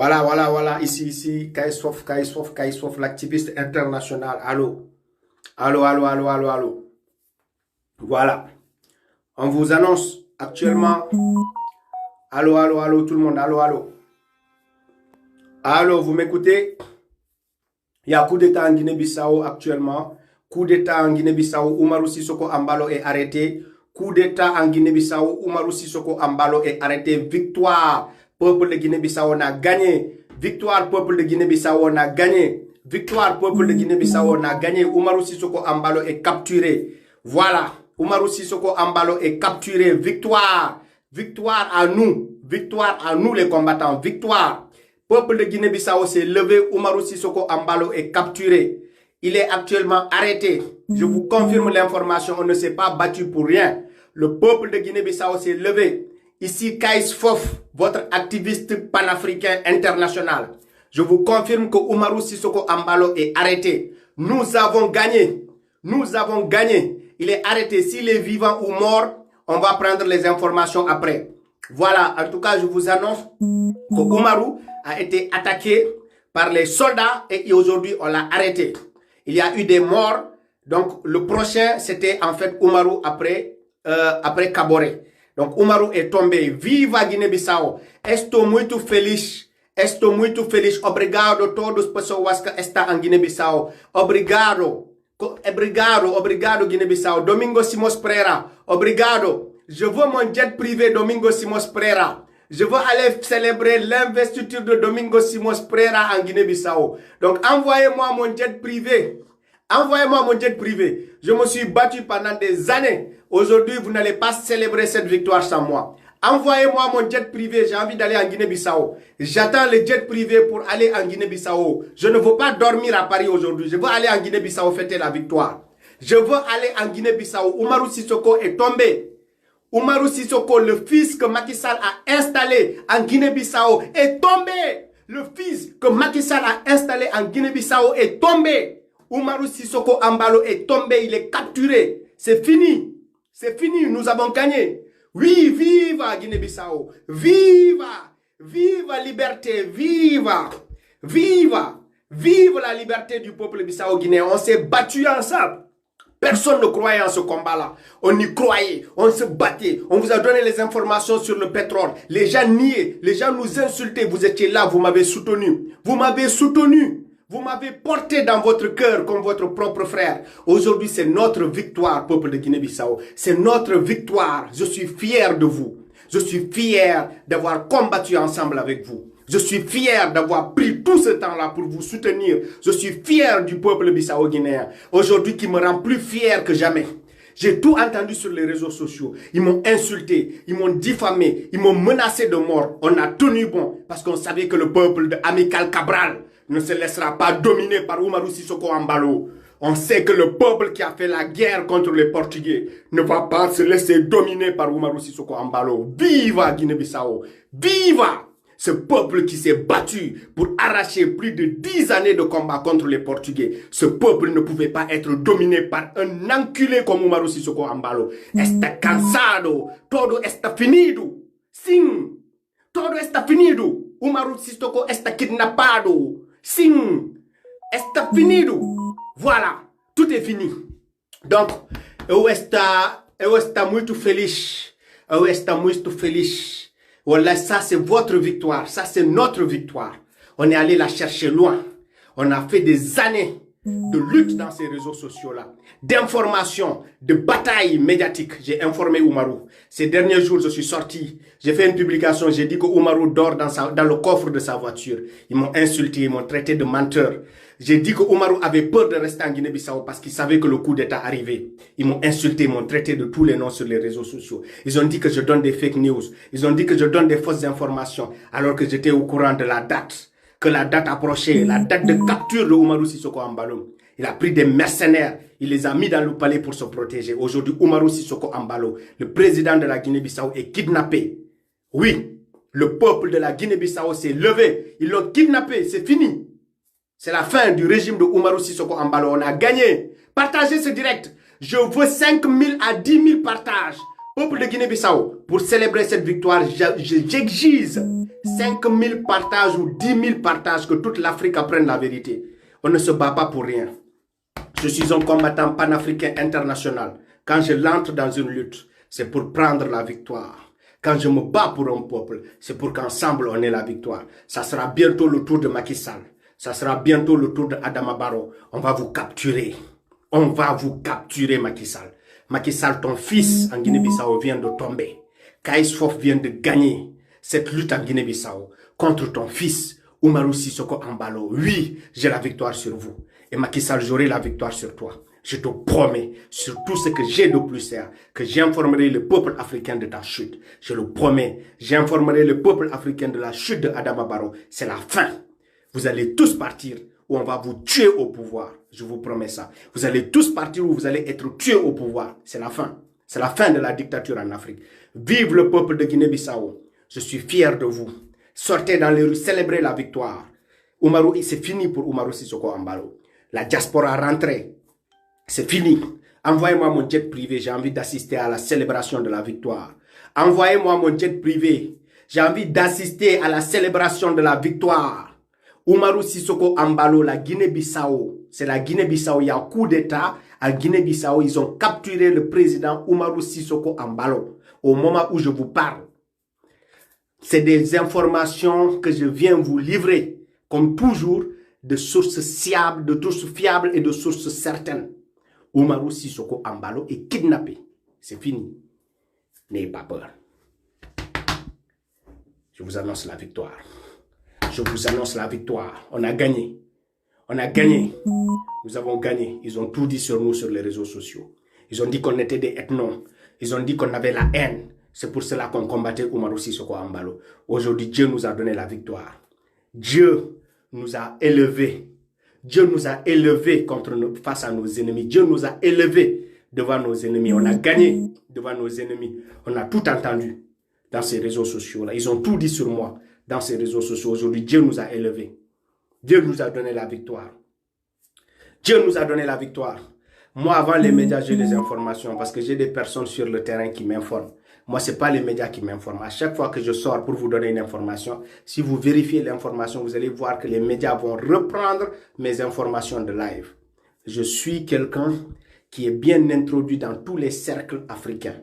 Voilà. Ici, Kaïssof, l'activiste international. Allô. Voilà. On vous annonce actuellement. Allô, tout le monde. Allô. Allô, vous m'écoutez? Il y a coup d'État en Guinée-Bissau actuellement. Coup d'État en Guinée-Bissau, Umaru Sissoko Embalo est arrêté. Coup d'État en Guinée-Bissau, Umaru Sissoko Embalo est arrêté. Victoire, peuple de Guinée-Bissau, on a gagné. Victoire, peuple de Guinée-Bissau, on a gagné. Victoire, peuple de Guinée-Bissau, on a gagné. Umaru Sissoko Embalo est capturé. Voilà, Umaru Sissoko Embalo est capturé. Victoire, victoire à nous les combattants. Victoire. Peuple de Guinée-Bissau s'est levé, Umaru Sissoko Embalo est capturé. Il est actuellement arrêté. Je vous confirme l'information, on ne s'est pas battu pour rien. Le peuple de Guinée-Bissau s'est levé. Ici, Kais Fof, votre activiste panafricain international. Je vous confirme que Umaru Sissoko Embalo est arrêté. Nous avons gagné. Il est arrêté. S'il est vivant ou mort, on va prendre les informations après. Voilà, en tout cas, je vous annonce que Umaru a été attaqué par les soldats et aujourd'hui, on l'a arrêté. Il y a eu des morts. Donc, le prochain, c'était en fait Umaru après Kaboré. Donc, Umaru est tombé. Viva Guinea-Bissau. Estou muito feliz. Obrigado a todos pessoas que estão en Guinea-Bissau. Obrigado Guinea-Bissau. Domingo Simões Pereira. Obrigado. Je veux mon jet privé Domingo Simões Pereira. Je veux aller célébrer l'investiture de Domingo Simões Pereira en Guinée-Bissau. Donc, envoyez-moi mon jet privé. Je me suis battu pendant des années. Aujourd'hui, vous n'allez pas célébrer cette victoire sans moi. Envoyez-moi mon jet privé. J'ai envie d'aller en Guinée-Bissau. J'attends le jet privé pour aller en Guinée-Bissau. Je ne veux pas dormir à Paris aujourd'hui. Je veux aller en Guinée-Bissau fêter la victoire. Je veux aller en Guinée-Bissau. Umaru Sissoko est tombé. Umaru Sissoko, le fils que Macky Sall a installé en Guinée-Bissau, est tombé. Le fils que Macky Sall a installé en Guinée-Bissau est tombé. Umaru Sissoko Embalo est tombé, il est capturé. C'est fini. Nous avons gagné. Oui, viva Guinée-Bissau. Viva liberté. Viva la liberté du peuple bissau-guinéen. On s'est battu ensemble. Personne ne croyait en ce combat-là. On y croyait, on se battait. On vous a donné les informations sur le pétrole. Les gens niaient, les gens nous insultaient. Vous étiez là, vous m'avez soutenu. Vous m'avez porté dans votre cœur comme votre propre frère. Aujourd'hui, c'est notre victoire, peuple de Guinée-Bissau. C'est notre victoire. Je suis fier de vous. Je suis fier d'avoir combattu ensemble avec vous. Je suis fier d'avoir pris tout ce temps-là pour vous soutenir. Je suis fier du peuple bissau-guinéen. Aujourd'hui, qui me rend plus fier que jamais. J'ai tout entendu sur les réseaux sociaux. Ils m'ont insulté, ils m'ont diffamé, ils m'ont menacé de mort. On a tenu bon parce qu'on savait que le peuple de Amical Cabral ne se laissera pas dominer par Umaru Sissoko Embalo. On sait que le peuple qui a fait la guerre contre les Portugais ne va pas se laisser dominer par Umaru Sissoko Embalo. Viva Guinée-Bissau! Viva! Ce peuple qui s'est battu pour arracher plus de 10 années de combat contre les Portugais. Ce peuple ne pouvait pas être dominé par un enculé comme Umaru Sissoko Embalo. Está cansado. Todo está finido. Sim. Todo está finido. Umaru Sissoko está kidnappado. Sim. Está finido. Voilà. Tout est fini. Donc, eu está muito feliz. Eu está muito feliz. Voilà, ça c'est votre victoire, ça c'est notre victoire. On est allé la chercher loin. On a fait des années de lutte dans ces réseaux sociaux-là, d'information, de bataille médiatique. J'ai informé Umaru. Ces derniers jours, je suis sorti. J'ai fait une publication, j'ai dit que Umaru dort dans le coffre de sa voiture. Ils m'ont insulté, ils m'ont traité de menteur. J'ai dit que Umaru avait peur de rester en Guinée-Bissau parce qu'il savait que le coup d'État arrivait. Ils m'ont insulté, ils m'ont traité de tous les noms sur les réseaux sociaux. Ils ont dit que je donne des fake news. Ils ont dit que je donne des fausses informations alors que j'étais au courant de la date. Que la date approchait, la date de capture de Umaru Sissoko Embalo. Il a pris des mercenaires, il les a mis dans le palais pour se protéger. Aujourd'hui, Umaru Sissoko Embalo, le président de la Guinée-Bissau, est kidnappé. Oui, le peuple de la Guinée-Bissau s'est levé. Ils l'ont kidnappé, c'est fini. C'est la fin du régime de Umaru Sissoko Embalo. On a gagné. Partagez ce direct. Je veux 5 000 à 10 000 partages. Peuple de Guinée-Bissau, pour célébrer cette victoire, j'exige 5000 partages ou 10 000 partages, que toute l'Afrique apprenne la vérité. On ne se bat pas pour rien. Je suis un combattant panafricain international. Quand je l'entre dans une lutte, c'est pour prendre la victoire. Quand je me bats pour un peuple, c'est pour qu'ensemble on ait la victoire. Ça sera bientôt le tour de Macky Sall. Ça sera bientôt le tour de Adama Barrow. On va vous capturer. On va vous capturer, Macky Sall. Macky Sall, ton fils en Guinée-Bissau vient de tomber. Kais Fof vient de gagner cette lutte en Guinée-Bissau contre ton fils, Umaru Sissoco Embalo. Oui, j'ai la victoire sur vous. Et Macky Sall, j'aurai la victoire sur toi. Je te promets, sur tout ce que j'ai de plus cher, que j'informerai le peuple africain de ta chute. Je le promets, j'informerai le peuple africain de la chute de Adama Barrow. C'est la fin. Vous allez tous partir ou on va vous tuer au pouvoir. Je vous promets ça. Vous allez tous partir ou vous allez être tués au pouvoir. C'est la fin. C'est la fin de la dictature en Afrique. Vive le peuple de Guinée-Bissau. Je suis fier de vous. Sortez dans les rues, célébrez la victoire. C'est fini pour Umaru Sissoco Embalo. La diaspora rentrée. C'est fini. Envoyez-moi mon jet privé. J'ai envie d'assister à la célébration de la victoire. Envoyez-moi mon jet privé. J'ai envie d'assister à la célébration de la victoire. Umaru Sissoco Embalo, la Guinée-Bissau. C'est la Guinée-Bissau. Il y a un coup d'État à Guinée-Bissau. Ils ont capturé le président Umaru Sissoco Embalo. Au moment où je vous parle. C'est des informations que je viens vous livrer. Comme toujours, de sources fiables et de sources certaines. Umaru Sissoco Embalo est kidnappé. C'est fini. N'ayez pas peur. Je vous annonce la victoire. Je vous annonce la victoire. On a gagné. On a gagné. Nous avons gagné. Ils ont tout dit sur nous sur les réseaux sociaux. Ils ont dit qu'on était des ethnos. Ils ont dit qu'on avait la haine. C'est pour cela qu'on combattait Umaru Sissoco Embalo. Aujourd'hui, Dieu nous a donné la victoire. Dieu nous a élevés. Dieu nous a élevés face à nos ennemis. Dieu nous a élevés devant nos ennemis. On a gagné devant nos ennemis. On a tout entendu dans ces réseaux sociaux-là. Ils ont tout dit sur moi dans ces réseaux sociaux. Aujourd'hui, Dieu nous a élevés. Dieu nous a donné la victoire. Dieu nous a donné la victoire. Moi, avant les médias, j'ai les informations parce que j'ai des personnes sur le terrain qui m'informent. Moi, ce n'est pas les médias qui m'informent. À chaque fois que je sors pour vous donner une information, si vous vérifiez l'information, vous allez voir que les médias vont reprendre mes informations de live. Je suis quelqu'un qui est bien introduit dans tous les cercles africains.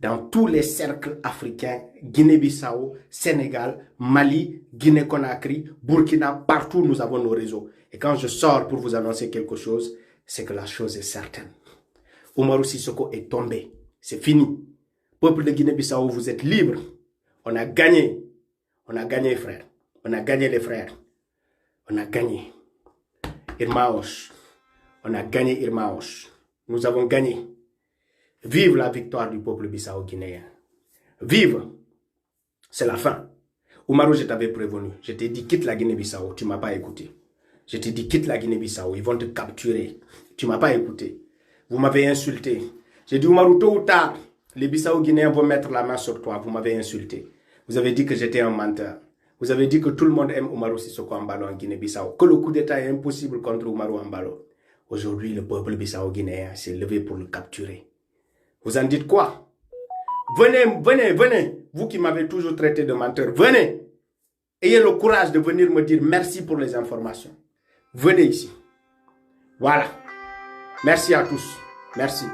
Dans tous les cercles africains, Guinée-Bissau, Sénégal, Mali, Guinée-Conakry, Burkina, partout nous avons nos réseaux. Et quand je sors pour vous annoncer quelque chose, c'est que la chose est certaine. Umaru Sissoco est tombé. C'est fini. Peuple de Guinée-Bissau, vous êtes libres. On a gagné. On a gagné, frère. On a gagné, les frères. On a gagné. Irmaos. On a gagné, Irmaos. Nous avons gagné. Vive la victoire du peuple bissau-guinéen. Vive. C'est la fin. Umaru, je t'avais prévenu. Je t'ai dit, quitte la Guinée-Bissau. Tu ne m'as pas écouté. Je t'ai dit, quitte la Guinée-Bissau. Ils vont te capturer. Tu ne m'as pas écouté. Vous m'avez insulté. J'ai dit, Umaru, tôt ou tard, les Bissau-Guinéens vont mettre la main sur toi. Vous m'avez insulté. Vous avez dit que j'étais un menteur. Vous avez dit que tout le monde aime Umaru Sissoco Embalo en Guinée-Bissau. Que le coup d'État est impossible contre Umaru Embalo. Aujourd'hui, le peuple bissau-guinéen s'est levé pour le capturer. Vous en dites quoi? Venez, venez, venez. Vous qui m'avez toujours traité de menteur, venez. Ayez le courage de venir me dire merci pour les informations. Venez ici. Voilà. Merci à tous. Merci.